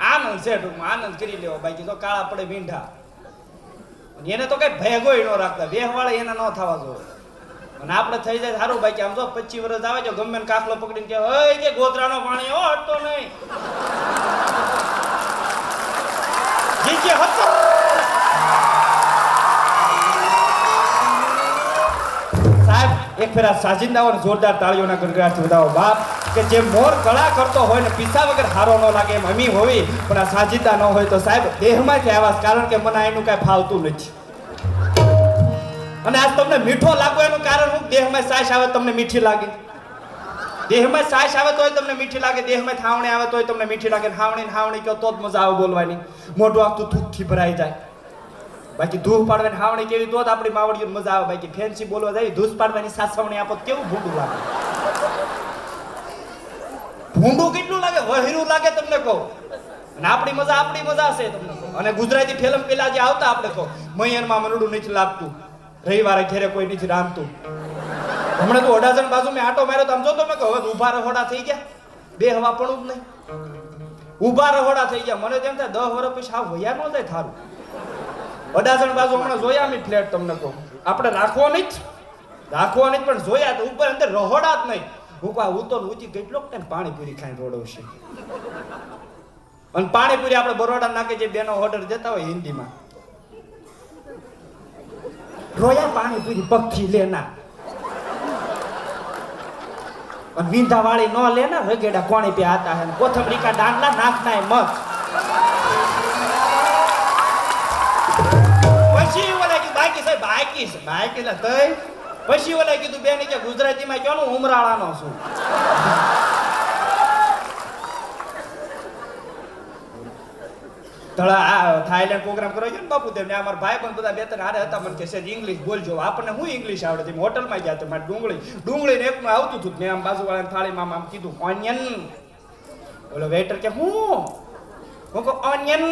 [SPEAKER 1] આનંદ છે ટૂંકમાં આનંદ કરી લેવો બાકી તો કાળા પડે મીંઢા એને તો કઈ ભેગોય ન રાખતા વેહવાળે એને ન થવા જોઈએ અને આપણે થઈ જાય સારું બાકી આમ જો 25 વર્ષ આવે છે ગમે કાફલો પકડીને કે ઓય કે ગોધરાનો પાણી હો હટતો નહીં જે હતો સાહેબ એક ફેરા સાજિંદાઓને જોરદાર તાળીઓના ગણગડાટ વધાવો બાપ કે જે મોર કળા કરતો હોય ને પીસા વગર હારો ન લાગે એમ અમી હોવી પણ આ સાજિદા ન હોય તો સાહેબ દેહમાંથી આવ્યા કારણ કે મને એનું કઈ ફાવતું નથી અને આજ તમને મીઠો લાગો એનું કારણ હું દેહમાં સાસ આવે તમને મીઠી લાગે દેહમાં સાસ આવે તોય તમને મીઠી લાગે દેહમાં થાવણી આવે તોય તમને મીઠી લાગે હાવણી કહો તો જ મજા આવે બોલવાની મોઢું આખું થૂકથી ભરાઈ જાય બાકી ધૂહ પાડવાની હાવણી કેવી તો જ આપણી માવડીઓને મજા આવે બાકી ફેન્સી બોલવા જાય ધૂસ પાડવાની સાસવણી આપો કેવું ભૂંડું લાગે ભૂંડું કેટલું લાગે વહેરું લાગે તમને કહો અને આપણી મજા છે તમને કહો અને ગુજરાતી ફિલ્મ પેલા જે આવતા આપણે કહો મૈયરમાં મનડું નથી લાગતું રવિવારે ઘેરે કોઈ નથી રાંધતું હમણાં તો અડાજણ બાજુ મેં આટો માર્યો તો આમ જોતો મેં કહો હવે ઊભા રહોડા થઈ ગયા બે હવા પણ જ નહીં ઊભા રહોડા થઈ ગયા મને તેમ થાય 10 વર્ષ પછી આ વયા ન જાય થારું અડાજણ બાજુ હમણાં જોયા મેં ફ્લેટ તમને કહું આપણે રાખવો નહીં પણ જોયા તો ઉપર અંદર રહોડા જ નહીં હું તો ઊંચી કેટલોક ટાઈમ પાણીપુરી ખાઈને રોડવશે અને પાણીપુરી આપણે બરોડા નાખે જે બેનો ઓર્ડર દેતા હોય હિન્દીમાં રોયા પાણીપુરી પક્ષી લેના અને વીંધા વાળી નો લેના રગેડા કોણી પે આતા હે કોથમરી કા ડાંગલા નાખના હે મત પછી ઓલા કે બાકી છે બાકી લા તઈ પછી ઓલા કીધું બેન કે ગુજરાતીમાં કયો હું ઉમરાળાનો છું થાઈલેન્ડ પ્રોગ્રામ કરો છો ને બાપુ તેમને અમારા ભાઈ પણ બધા 2-3 હારે હતા મને કે છે ઇંગ્લિશ બોલજો આપણને હું ઇંગ્લિશ આવડે છે હોટલમાં ગયા તો મારે ડુંગળી ને એકમાં આવતું હતું મેં આમ બાજુવાળાને થાળીમાં આમ કીધું ઓનિયન ઓલો વેઇટર કે હું કહું ઓનિયન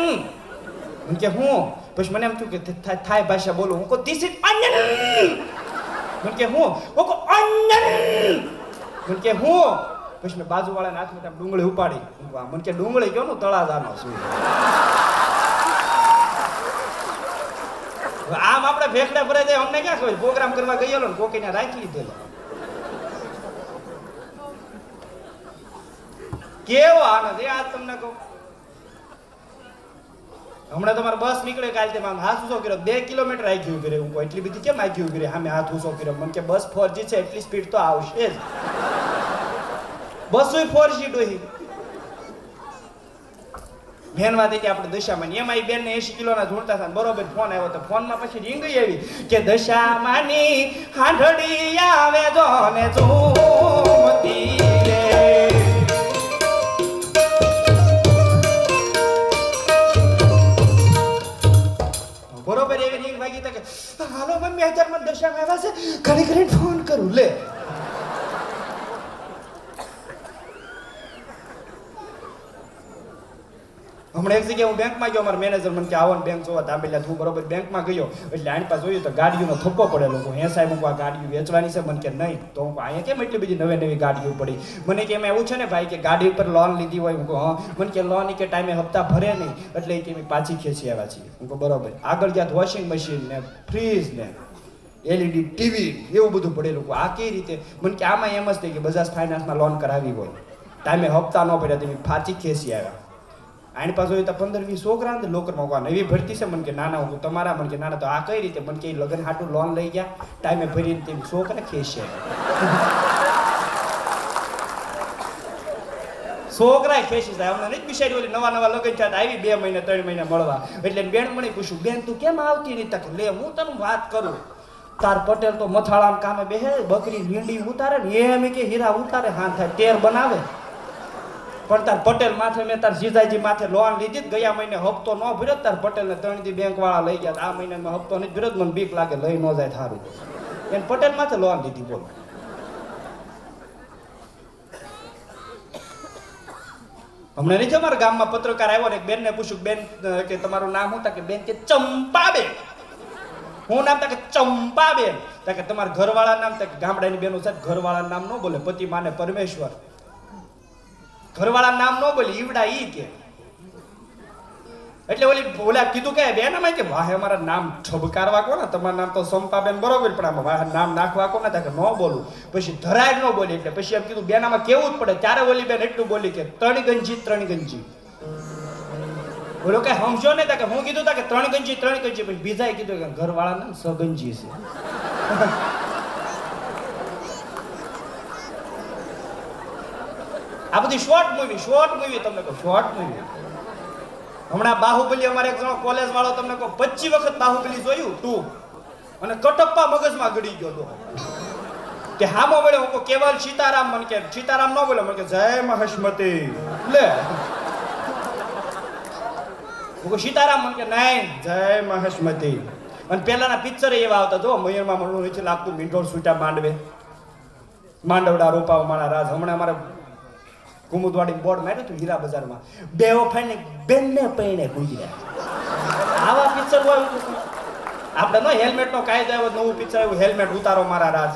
[SPEAKER 1] મને કે હું પછી મને એમ થયું કે થાઈ ભાષા બોલું હું કહું ધીસ ઇઝ ઓનિયન મને કે હું કહું ઓનિયન મને કે હું પછી મેં બાજુવાળાના હાથમાં ડુંગળી ઉપાડી મને કે ડુંગળી કયો નું તળાજાનો છું આમ આપણે ફેફડા ભરાઈ જાય અમને ક્યાં ખબર પ્રોગ્રામ કરવા ગયેલો ને કોકીને રાખી લીધેલો કેવો આનંદ એ આજ તમને કહું હમણાં તમારે બસ નીકળે કાલે તેમ આમ હાથ ઊંચો કર્યો 2 કિલોમીટર આગી ઉભી રહી હું એટલી બધી કેમ આગી ઉભી રહી સામે હાથ ઊંચો કર્યો મને કે બસ 4G છે એટલી સ્પીડ તો આવશે જ બસ 4G ડોહી બેન વાત કે આપણે દશામાં એમાં બેન ને 80 કિલોના ઝૂંટતા હતા બરોબર ફોન આવ્યો તો ફોનમાં પછી રીંગ આવી કે દશામાની હાંડડી આવે જો ને ઝૂમતી રે બરોબર એવી રીંગ વાગી તો કે હાલો મમ્મી અત્યારે મને દશામાં આવ્યા છે ઘડી ફોન કરું લે હમણાં એક જગ્યાએ હું બેંકમાં ગયો, મારા મેનેજર મને કે આવો ને બેંક જોવા તાંબેલા હું બરોબર બેંકમાં ગયો એટલે આની પાસે જોયું તો ગાડીઓનો થપ્પો પડેલો. હું હે સાહેબ હું આ ગાડીઓ વેચવાની છે? મને કે નહીં. તો હું અહીંયા કેમ એટલી બધી નવી ગાડીઓ પડી? મને કે એમાં એવું છે ને ભાઈ કે ગાડી ઉપર લોન લીધી હોય. હું કહું હા. મને કે લોન કે ટાઈમે હપ્તા ભરે નહીં એટલે કે અમે પાછી ખેંચી આવ્યા છીએ. હું કહું બરોબર. આગળ જ્યાં વોશિંગ મશીન ને ફ્રીજ ને LED ટીવી એવું બધું પડેલું. આ કઈ રીતે? મને કે આમાં એમ જ થઈ કે બજાજ ફાઇનાન્સમાં લોન કરાવી હોય, ટાઈમે હપ્તા ન ભર્યા તમે પાછી ખેંચી આવ્યા. આની પાસે હોય તો 15-20 છોકરા ને લોકરમાં નવી ભરતી છે. મને કે નાના હું તમારા. મને કે નાના તો આ કઈ રીતે? મને કે લગ્ન હાટું લોન લઈ ગયા, ટાઈમે ભરીને તેમ છોકરા ખેંચે. છોકરા ખેંચી જાય. અમને નથી બિચારી ઓલી નવા લગ્ન થયા આવી 2 મહિને 3 મહિને મળવા. એટલે બેન મને પૂછ્યું બેન તું કેમ આવતી નહીં? તક લે હું તને વાત કરું. તાર પટેલ તો મથાળામાં કામે બેહે, બકરી લીંડી ઉતારે ને એમ કે હીરા ઉતારે, હા થાય ટેર બનાવે. પણ તાર પટેલ માથે મેં તાર જીજાજી માથે લોન લીધી ગયા મહિને હપ્તો ન ભર્યો. તાર પટેલ ને 3 દી બેંક વાળા લઈ ગયા. આ મહિને મેં હપ્તો નથી ભર્યો. મને બીક લાગે લઈ ન જાય થારું. એને પટેલ માથે લોન લીધી. બોલ હમણાં નહીં છે અમારા ગામમાં પત્રકાર આવ્યો ને બેન ને પૂછ્યું બેન કે તમારું નામ શું? કે બેન કે ચંપાબેન. હું નામ કે ચંપાબેન. કે તમારા ઘરવાળા નામ? કે ગામડાની બેનો છે ઘરવાળા નામ ન બોલે, પતિ માને પરમેશ્વર. ઘરવાળા નામ ન બોલે ઈવડા ઈ કે. એટલે ઓલા કીધું કે બેન અમે કે વાહે અમારા નામ ઠબકારવા કોને? તમારું નામ તો ચંપાબેન બરોબર પણ આમાં વાહે નામ નાખવા કોને? કે ન બોલું. પછી ધરાય ન બોલી. એટલે પછી એમ કીધું બેન આમાં કેવું જ પડે. ત્યારે ઓલી બેન એટલું બોલી કે ત્રણગંજી. બોલો કે સમજો ને? કે હું કીધું કે ત્રણગંજી. પછી બીજાએ કીધું કે ઘરવાળા નામ સગંજી છે. આ બધી શોર્ટ મૂવી તમને કહું. શોર્ટ મૂવી હમણાં બાહુબલી અમારે એક જણો કોલેજ વાળો તમને કહો 25 વખત બાહુબલી જોયું 2 અને કટપ્પા મગજમાં ગળી ગયો તો કે હામો બોલ્યો. હું કેવલ સીતારામ. મને કે સીતારામ ન બોલ્યો. મને કે જય મહેશમતી લે. હું સીતારામ. મને કે નહીં જય મહેશમતી. અને પહેલાના પિક્ચર એવા આવતા જો મયુરમાં મળવું નથી લાગતું. મીંઢોળ છૂટા માંડવે, માંડવડા રોપાવ મારા રાજ. હમણાં અમારે કુમુદવાડી બોર્ડ માર્યું હતું હીરા બજારમાં. બેઓ ફાઈને બેનને પૈણે ગુજર્યા. આવા પિક્ચર હોય. આપણે નો હેલ્મેટ નો કાયદો આવ્યો, નવું પિક્ચર આવ્યું હેલ્મેટ ઉતારો મારા રાજ.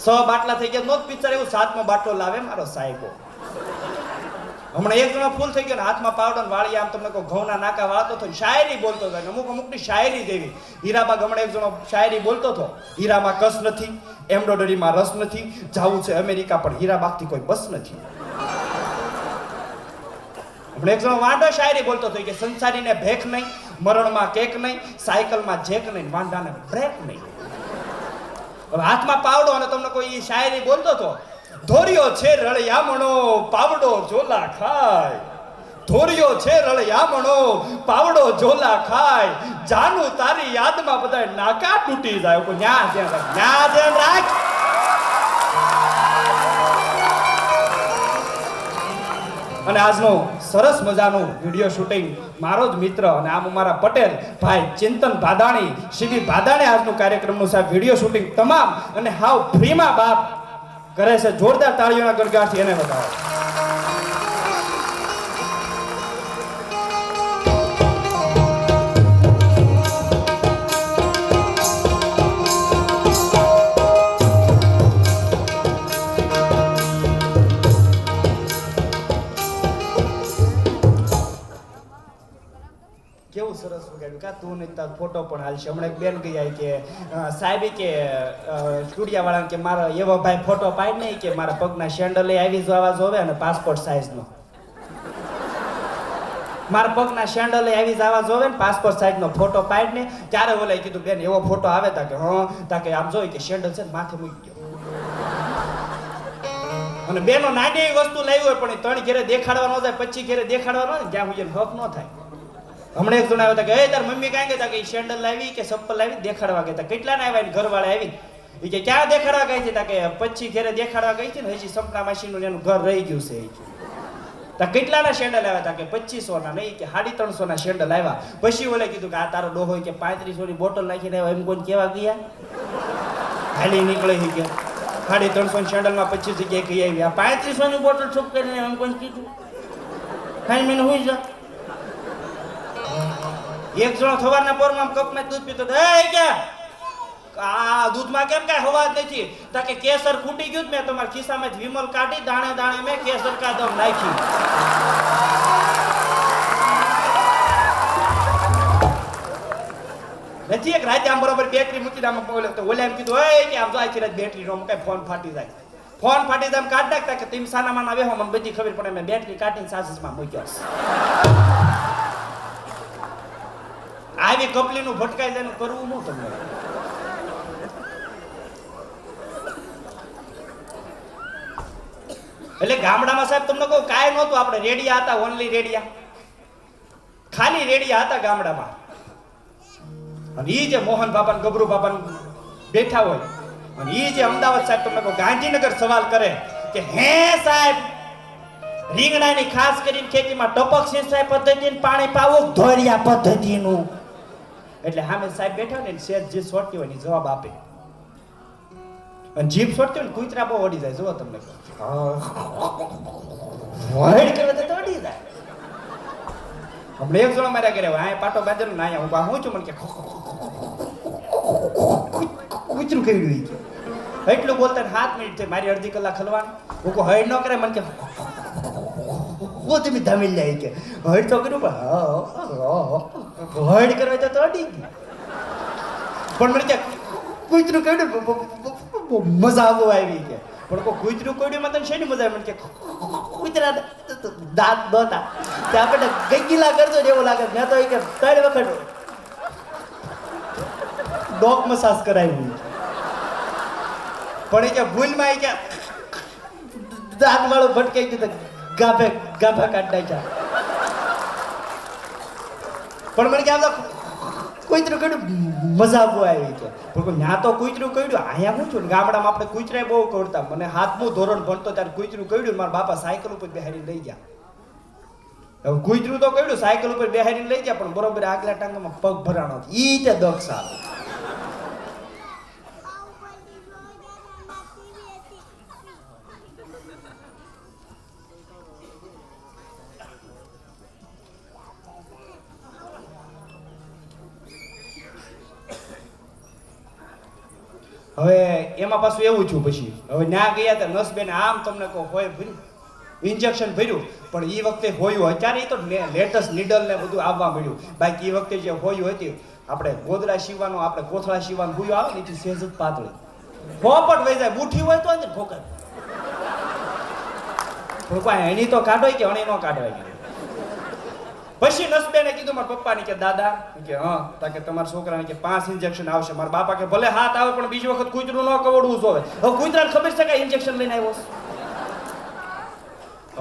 [SPEAKER 1] 6 બાટલા થઈ ગયા. નો પિક્ચર એવું 7મો બાટલો લાવે મારો સાહેબો. હમણાં એક જણો ફૂલ થઈ ગયો ને હાથમાં પાવડર વાળી આમ તમને કહો ઘઉંના નાકા વાળતો હતો. શાયરી બોલતો હતો. અમુકની શાયરી જેવી. હીરાબાગ હમણાં એક જણો શાયરી બોલતો હતો. હીરામાં કસ નથી, એમ્બ્રોઇડરીમાં રસ નથી, જાવું છે અમેરિકા પણ હીરાબાગથી કોઈ બસ નથી. હમણાં એક જણો વાંઢો શાયરી બોલતો હતો કે સંસારીને ભેખ નહીં, મરણમાં કેક નહીં, સાયકલમાં જેક નહીં, વાંઢાને બ્રેક નહીં. હવે હાથમાં પાવડો અને તમને કોઈ શાયરી બોલતો હતો. ધોરિયો છે રળિયામણો પાવડો ઝોલા ખાય. ધોરિયો છે રળિયામણો પાવડો ઝોલા ખાય. જાનું તારી યાદમાં બધા નાકા તૂટી જાય. ન્યા ધ્યાન રાખ. અને આજનો સરસ મજાનો વિડીયો શૂટિંગ મારો જ મિત્ર અને આમ અમારા પટેલ ભાઈ ચિંતન ભાદાણી, શિબી ભાદાણી આજનું કાર્યક્રમનું સાહેબ વિડીયો શૂટિંગ તમામ અને હાવ ફ્રીમાં બાપ કરે છે. જોરદાર તાળીઓના ગણગાટથી એને વધાવો. કેવું સરસ વગાડ્યું કા તું ને તાર ફોટો પણ હાલશે. હમણાં એક બેન ગઈ કે સાહેબ કે સ્ટુડિયા વાળા કે મારો એવો ભાઈ ફોટો પાડી નહીં કે મારા પગના સેન્ડલ આવી જવા જોવે અને પાસપોર્ટ સાઈઝનો. મારા પગના સેન્ડલ આવી જવા જોવે ને પાસપોર્ટ સાઈઝનો ફોટો પાડીને ત્યારે ઓલાએ કીધું બેન એવો ફોટો આવે તા કે હા તા કે આમ જોઈ કે સેન્ડલ છે ને માથે મૂકી ગયો. અને બેનો નાની એવી વસ્તુ લાવી હોય પણ 3 ઘેરે દેખાડવા ન જાય, પછી ઘેરે દેખાડવા ન જાય જ્યાં સુધી હક ન થાય. હમણાં એક જણ આવ્યો હતા કે તાર મમ્મી કાંઈ કહેતા કે સેન્ડલ લાવી કે ચપ્પલ લાવી દેખાડવા ગયા હતા. કેટલા ને આવ્યા ઘરવાળા આવી એ કે ક્યાં દેખાડવા ગઈ હતી? કે પછી ઘેરે દેખાડવા ગઈ હતી ને હજી સંપના માસીનું એનું ઘર રહી ગયું છે. તા કેટલાના સેન્ડલ આવ્યા હતા? કે 2500 ના નહીં કે 350 ના સેન્ડલ આવ્યા. પછી ઓલે કીધું કે આ તારો ડોહો કે 3500 ની બોટલ નાખીને આવ્યો એમ કોઈને કેવા ગયા? હાલી નીકળે કે 350 સેન્ડલમાં 25 જગ્યાએ કહી આવી. આ 3500 ની બોટલ છૂપ કરીને એમ કોઈને કીધું?
[SPEAKER 2] ખાઈ મને હુઈ જા.
[SPEAKER 1] એક જણો સવારના પોરમાં કપમાં દૂધ પીતો હતો. એ કે આ દૂધમાં કેમ કાંઈ હવા જ નથી? તા કે કેસર ખૂટી ગયું જ મેં તમારા ખિસ્સામાં જ વિમલ કાઢી દાણે દાણે મેં કેસર કાદમ નાખી. નથી એક રાતે આમ બરોબર બેટરી મૂકીને આમ બોલે તો ઓલે એમ કીધું ઓય કે આમ તો આખી રાત બેટરી નો કઈ ફોન ફાટી જાય. ફોન ફાટી જાય કાઢ નાખતા કે તમે સાના માના વેહો મને બધી ખબર પડે મેં બેટરી કાઢીને સાસસમાં મૂક્યો. આવી કપલીનું ભટકાઈ જાય કરવું હું તમને. એટલે ગામડામાં સાહેબ તમને કહું કાંઈ નહોતું. આપણે રેડિયા હતા, ઓનલી રેડિયા, ખાલી રેડિયા હતા ગામડામાં. અને ઈ જે મોહન બાપા ને ગબરુ બાપા બેઠા હોય અને ઈ જે અમદાવાદ સાહેબ તમને કહું ગાંધીનગર સવાલ કરે કે હે સાહેબ રીંગણાની ખાસ કરીને ખેતીમાં ટપક સિંચાઈ પદ્ધતિનું પાણી પાવું ધોરિયા પદ્ધતિનું. એટલે સામે સાહેબ બેઠા ને શેર જે છોડતી હોય ને જવાબ આપે. અને જીભ છોડતી હોય ને કૂતરા બહુ ઓડી જાય. જુઓ તમને વાઈડ કરે તો ઓડી જાય. હમણાં એક જણો માર્યા કરે આ પાટો બાજરો ના અહીંયા હું હું છું મને કે કૂતરું કેવડ્યું કે એટલું બોલતા 7 મિનિટ થઈ મારી અડધી કલાક ખલવાનું. હું કહું હૈડ ન કરે મને કે હું તમે ધમીલ લે કે હૈડ તો કર્યું પણ હૈડ કરવા તો અડી ગઈ. પણ મને કે કૂતરું કેવડ્યું મજા આવવા આવી કે પણ કોઈ કૂતરું કોડ્યું માં તને શેની મજા આવે? મને કે કૂતરા દાંત દોતા તે આપણે ગઈગીલા કરજો ને એવું લાગે. મેં તો કે 3 વખત ડોક મસાજ કરાવી પણ એ કે ભૂલમાં એ કે દાંત વાળું ભટકાઈ ગયું તો ગાભા કાઢ નાખ્યા. પણ મને કે આમ કૂતરું કડ્યું મજા આવવા આવી છે. પણ ત્યાં તો કૂતરું કડ્યું અહીંયા હું છું ને ગામડામાં આપણે કૂતરાય બહુ કડતા. મને 7મું ધોરણ ભણતો ત્યારે કૂતરું કડ્યું મારા બાપા સાયકલ ઉપર બેહારીને લઈ ગયા. હવે કૂતરું તો કડ્યું સાયકલ ઉપર બેહારીને લઈ ગયા પણ બરોબર આગલા ટાંગામાં પગ ભરાણો ઈ તે દક્ષ આવે. હવે એમાં પાછું એવું છું પછી હવે ત્યાં ગયા હતા નસબેન આમ તમને કહો હોય ભર્યું ઇન્જેક્શન ભર્યું પણ એ વખતે હોયું અત્યારે તો લેટેસ્ટ નીડલ ને બધું આવવા મળ્યું. બાકી એ વખતે જે હોયું હતી આપણે ગોદડા સીવાનો આપણે કોથળા સીવાનું ભૂયું આવે ને એથી સહેજ જ પાતળી પોપટ વહી જાય. બુઠી હોય તો ને ઠોકર પણ કોઈ એની તો કાઢો કે અણી ન કાઢવાય. પછી નસબેને કીધું મારા પપ્પાને કે દાદા કે હા તા કે તમારા છોકરાને કે 5 ઇન્જેક્શન આવશે. મારા બાપા કે ભલે 7 આવે પણ બીજી વખત કૂતરું ન કવડવું જોવે. હવે કૂતરાને ખબર છે કે ઇન્જેક્શન લઈને આવ્યો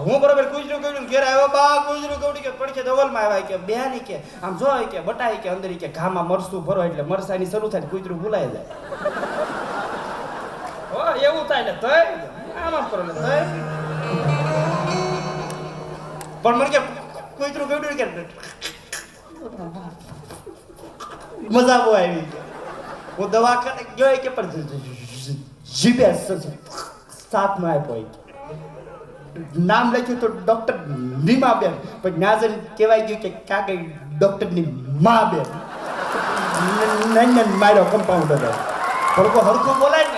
[SPEAKER 1] હું બરોબર કૂતરું કવડ્યું ઘેર આવ્યો બા કૂતરું કવડી કે પડખે દવલમાં આવ્યા કે બેની કે આમ જો કે બટાઈ કે અંદર કે ઘામાં મરસું ભરો એટલે મરસાની શરૂ થાય કૂતરું ભૂલાઈ જાય. હો એવું થાય ને તય આમ કરો ને તય પણ મને કે કૂતરું કવડ્યું કે મજા બહુ આવી કે હું દવાખાને ગયો કે પણ જીભે સાથમાં આપ્યો નામ લખ્યું તો ડોક્ટર નીમાબેન પણ નાઝન કહેવાય ગયું કે કાકે ડોક્ટરની મા બેન માર્યો કમ્પાઉન્ડર. હરખું બોલાય ને